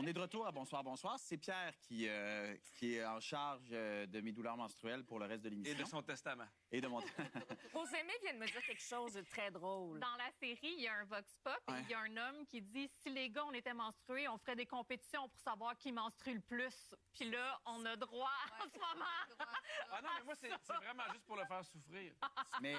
est de retour à Bonsoir, bonsoir. C'est Pierre qui est en charge de mes douleurs menstruelles pour le reste de l'émission. Et de son testament. Et de mon... Vos aimés viennent me dire quelque chose de très drôle. Dans la série, il y a un vox pop et il y a un homme qui dit si les gars, on était menstrués, on ferait des compétitions pour savoir qui menstrue le plus. Puis là, on a droit en ce moment. Ah non, mais moi, c'est vraiment juste pour le faire souffrir. Mais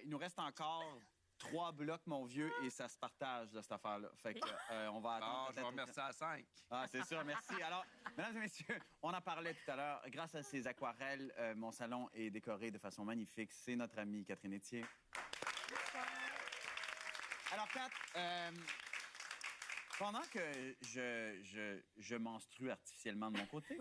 il nous reste encore 3 blocs, mon vieux, et ça se partage, de cette affaire-là. Fait que, on va attendre. Ah, je vais remercier à 5. Ah, c'est sûr, merci. Alors, mesdames et messieurs, on en parlait tout à l'heure. Grâce à ces aquarelles, mon salon est décoré de façon magnifique. C'est notre amie Catherine Etier. Alors, Kat, pendant que je menstrue artificiellement de mon côté,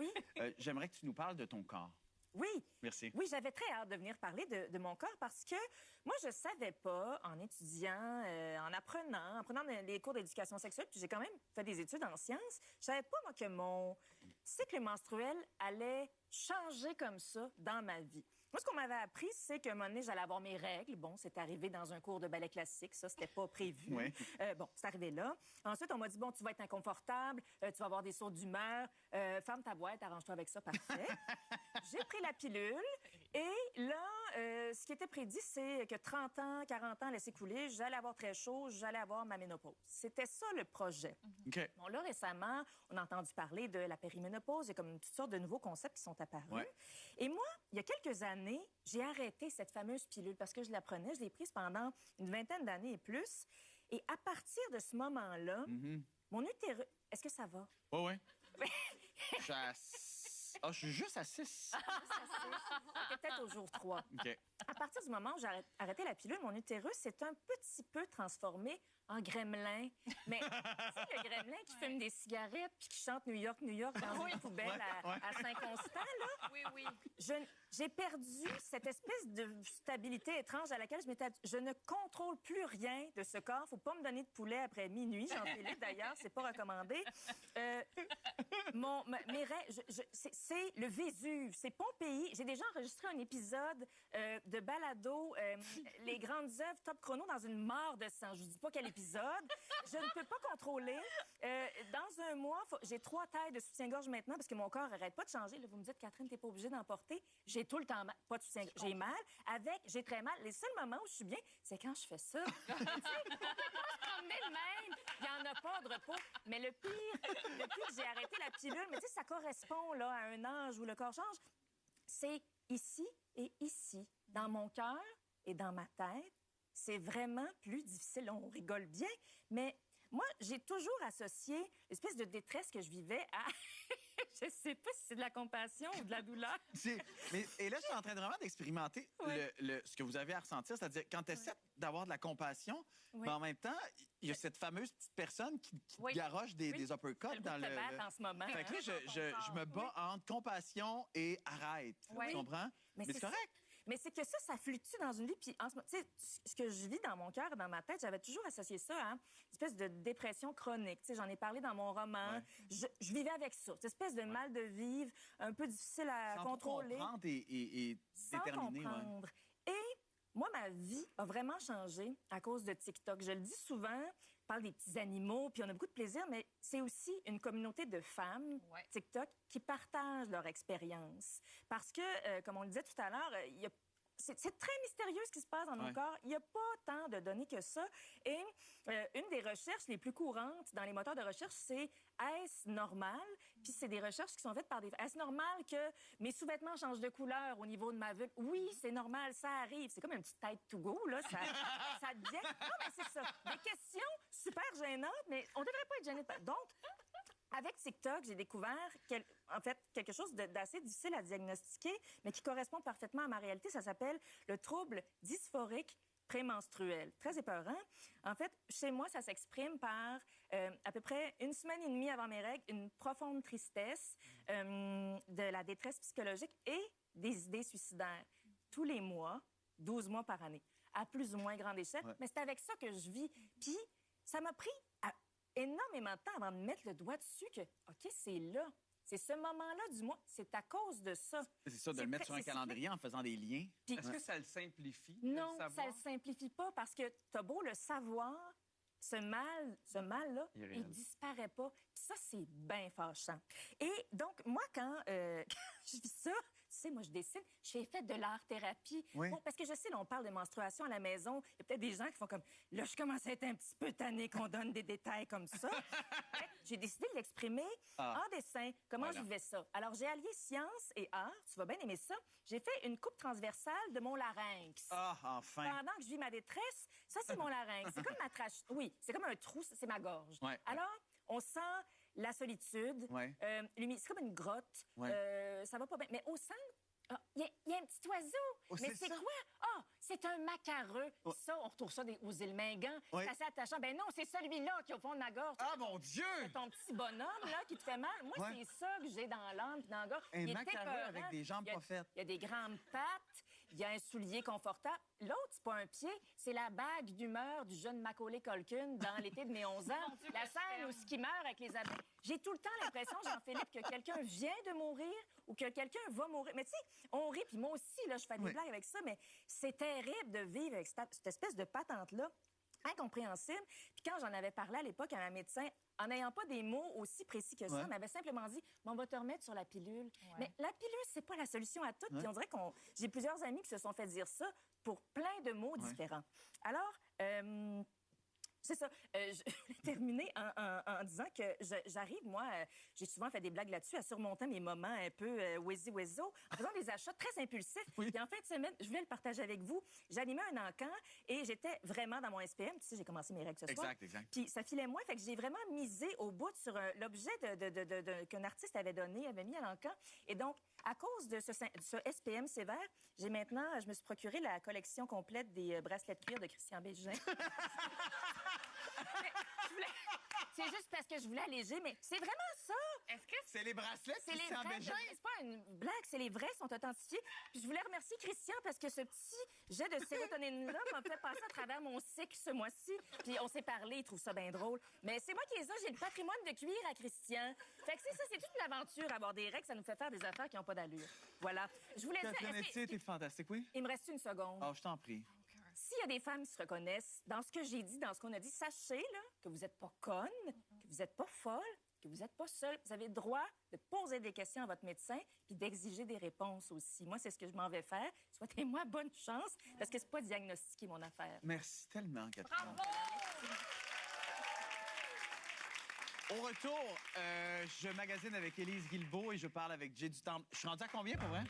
j'aimerais que tu nous parles de ton corps. Oui. Merci. Oui, j'avais très hâte de venir parler de mon corps parce que moi, je savais pas, en étudiant, en apprenant les cours d'éducation sexuelle, puis j'ai quand même fait des études en sciences, je savais pas, moi, que mon cycle menstruel allait changer comme ça dans ma vie. Moi, ce qu'on m'avait appris, c'est qu'à un moment donné, j'allais avoir mes règles. Bon, c'est arrivé dans un cours de ballet classique. Ça, c'était pas prévu. Oui. Bon, c'est arrivé là. Ensuite, on m'a dit, bon, tu vas être inconfortable, tu vas avoir des sauts d'humeur, ferme ta boîte, arrange-toi avec ça, parfait. J'ai pris la pilule et là, ce qui était prédit, c'est que 30 ans, 40 ans allaient s'écouler, j'allais avoir très chaud, j'allais avoir ma ménopause. C'était ça, le projet. OK. Bon, là, récemment, on a entendu parler de la périménopause. Il y a comme toutes sortes de nouveaux concepts qui sont apparus. Ouais. Et moi, il y a quelques années, j'ai arrêté cette fameuse pilule parce que je la prenais. Je l'ai prise pendant une vingtaine d'années et plus. Et à partir de ce moment-là, mon utérus... Est-ce que ça va? Oui, oui. Je suis juste à 6. Peut-être au jour 3. OK. À partir du moment où j'ai arrêté la pilule, mon utérus s'est un petit peu transformé en gremlin. Mais tu sais, le gremlin qui fume des cigarettes puis qui chante New York, New York dans une poubelle à Saint-Constant, là. Oui, oui. J'ai perdu cette espèce de stabilité étrange à laquelle je m'étais... Je ne contrôle plus rien de ce corps. Faut pas me donner de poulet après minuit. Jean-Philippe, d'ailleurs, c'est pas recommandé. Mes rêves, c'est le Vésuve, c'est Pompéi. J'ai déjà enregistré un épisode de balado, les grandes œuvres top chrono dans une mare de sang. Je vous dis pas quel épisode. Je ne peux pas contrôler. Dans un mois, j'ai 3 tailles de soutien-gorge maintenant parce que mon corps arrête pas de changer. Là, vous me dites, Catherine, t'es pas obligée d'en porter. J'ai tout le temps mal. Pas de soutien-gorge. J'ai mal. J'ai très mal. Les seuls moments où je suis bien, c'est quand je fais ça. Tu sais, on peut pas se promener de même. Il y en a pas de repos. Mais le pire, depuis que j'ai arrêté la pilule, mais tu sais, ça correspond là, à un âge où le corps change, c'est ici et ici, dans mon cœur et dans ma tête. C'est vraiment plus difficile. On rigole bien, mais moi, j'ai toujours associé l'espèce de détresse que je vivais à... Je sais pas si c'est de la compassion ou de la douleur. Et là, je suis en train de vraiment d'expérimenter ce que vous avez à ressentir, c'est-à-dire quand tu essaies d'avoir de la compassion, mais en même temps, il y a cette fameuse petite personne qui garoche des uppercuts dans le... en ce moment. Fait que là, je me bats entre compassion et arrête. Tu comprends? Mais c'est correct. Mais c'est que ça fluctue dans une vie. Puis, tu sais, ce que je vis dans mon cœur et dans ma tête, j'avais toujours associé ça à une espèce de dépression chronique. Tu sais, j'en ai parlé dans mon roman. Je vivais avec ça. Cette espèce de mal de vivre, un peu difficile à contrôler. Sans comprendre et déterminer. Sans comprendre. Et moi, ma vie a vraiment changé à cause de TikTok. Je le dis souvent, on parle des petits animaux, puis on a beaucoup de plaisir, mais c'est aussi une communauté de femmes, TikTok, qui partagent leur expérience. Parce que, comme on le disait tout à l'heure, c'est très mystérieux ce qui se passe dans nos corps. Il n'y a pas tant de données que ça. Et une des recherches les plus courantes dans les moteurs de recherche, c'est est-ce normal? Puis c'est des recherches qui sont faites par des... Est-ce normal que mes sous-vêtements changent de couleur au niveau de ma vulve? Oui, c'est normal, ça arrive. C'est comme une petite tête to go, là. Ça devient... Non, mais c'est ça. Des questions super gênantes, mais on devrait pas être gêné. Donc... Avec TikTok, j'ai découvert quelque chose d'assez difficile à diagnostiquer, mais qui correspond parfaitement à ma réalité. Ça s'appelle le trouble dysphorique prémenstruel. Très épeurant. En fait, chez moi, ça s'exprime par à peu près 1 semaine et demie avant mes règles, une profonde tristesse, de la détresse psychologique et des idées suicidaires. Tous les mois, 12 mois par année, à plus ou moins grande échelle. Mais c'est avec ça que je vis. Puis, ça m'a pris énormément de temps avant de mettre le doigt dessus que, OK, c'est là. C'est ce moment-là du mois. C'est à cause de ça. C'est ça, de le mettre sur un calendrier en faisant des liens. Puis, est-ce que ça le simplifie? Non, ça le simplifie pas parce que t'as beau le savoir, ce mal-là, il disparaît pas. Puis ça, c'est bien fâchant. Et donc, moi, quand je vis ça, tu sais, moi, je décide, j'ai fait de l'art-thérapie. Oui. Bon, parce que je sais, là, on parle de menstruation à la maison. Il y a peut-être des gens qui font comme, là, je commence à être un petit peu tannée qu'on donne des détails comme ça. J'ai décidé de l'exprimer en dessin, comment je vivais ça. Alors, j'ai allié science et art. Tu vas bien aimer ça. J'ai fait une coupe transversale de mon larynx. Ah, enfin. Pendant que je vis ma détresse, ça, c'est mon larynx. C'est comme ma trache. Oui, c'est comme un trou, c'est ma gorge. Ouais. Alors, on sent la solitude. Ouais. C'est comme une grotte. Ça va pas bien. Mais au centre, il y a un petit oiseau. Oh, mais c'est ça? quoi? C'est un macareux. Ça, on retrouve ça aux îles Mingan. Ouais. C'est assez attachant. Ben non, c'est celui-là qui est au fond de ma gorge. Ah, mon Dieu! Ton petit bonhomme, là, qui te fait mal. Moi, c'est ça que j'ai dans l'âme puis dans la gorge. Un Il est macareux épeurant. avec des jambes pas faites. Il y a des grandes pattes. Il y a un soulier confortable. L'autre, c'est pas un pied, c'est la bague d'humeur du jeune Macaulay Culkin dans l'été de mes 11 ans. Mon Dieu, La que je scène où t'aime. il meurt avec les abeilles. J'ai tout le temps l'impression, Jean-Philippe, que quelqu'un vient de mourir ou que quelqu'un va mourir. Mais tu sais, on rit, puis moi aussi, là, je fais des blagues avec ça, mais c'est terrible de vivre avec cette espèce de patente-là. Incompréhensible. Puis quand j'en avais parlé à l'époque à un médecin, en n'ayant pas des mots aussi précis que ça, on m'avait simplement dit « on va te remettre sur la pilule ». Mais la pilule, c'est pas la solution à tout. Puis on dirait j'ai plusieurs amis qui se sont fait dire ça pour plein de mots différents. Alors, c'est ça. Je voulais terminer en disant que j'arrive, moi, j'ai souvent fait des blagues là-dessus, à surmonter mes moments un peu wheezy-wezzo, en faisant des achats très impulsifs. Et en fin de semaine, je voulais le partager avec vous. J'animais un encan et j'étais vraiment dans mon SPM. Tu sais, j'ai commencé mes règles ce soir. Exact. Puis ça filait moins, fait que j'ai vraiment misé au bout sur l'objet qu'un artiste avait donné, avait mis à l'encan. Et donc, à cause de ce SPM sévère, je me suis procuré la collection complète des bracelets de cuir de Christian Bégin. C'est juste parce que je voulais alléger, mais c'est vraiment ça. Est-ce que C'est les bracelets C'est les Christian vrais. Bégin? C'est pas une blague, c'est les vrais, sont authentifiés. Puis je voulais remercier Christian parce que ce petit jet de sérotonine-là m'a fait passer à travers mon cycle ce mois-ci. Puis on s'est parlé, il trouve ça bien drôle. Mais c'est moi qui ai ça, j'ai le patrimoine de cuir à Christian. Fait que c'est ça, c'est toute une aventure, avoir des règles, ça nous fait faire des affaires qui n'ont pas d'allure. Voilà. Je voulais dire... Votre honnêteté était fantastique, oui? Il me reste une seconde. Oh, je t'en prie. S'il y a des femmes qui se reconnaissent dans ce que j'ai dit, dans ce qu'on a dit, sachez là, que vous n'êtes pas conne, que vous n'êtes pas folle, que vous n'êtes pas seule. Vous avez le droit de poser des questions à votre médecin puis d'exiger des réponses aussi. Moi, c'est ce que je m'en vais faire. Souhaitez-moi bonne chance parce que c'est pas diagnostiquer mon affaire. Merci tellement, Catherine. bravo! Au retour, je magasine avec Élise Guilbeault et je parle avec Jay Dutemps. Je suis rendu à combien, pour vrai?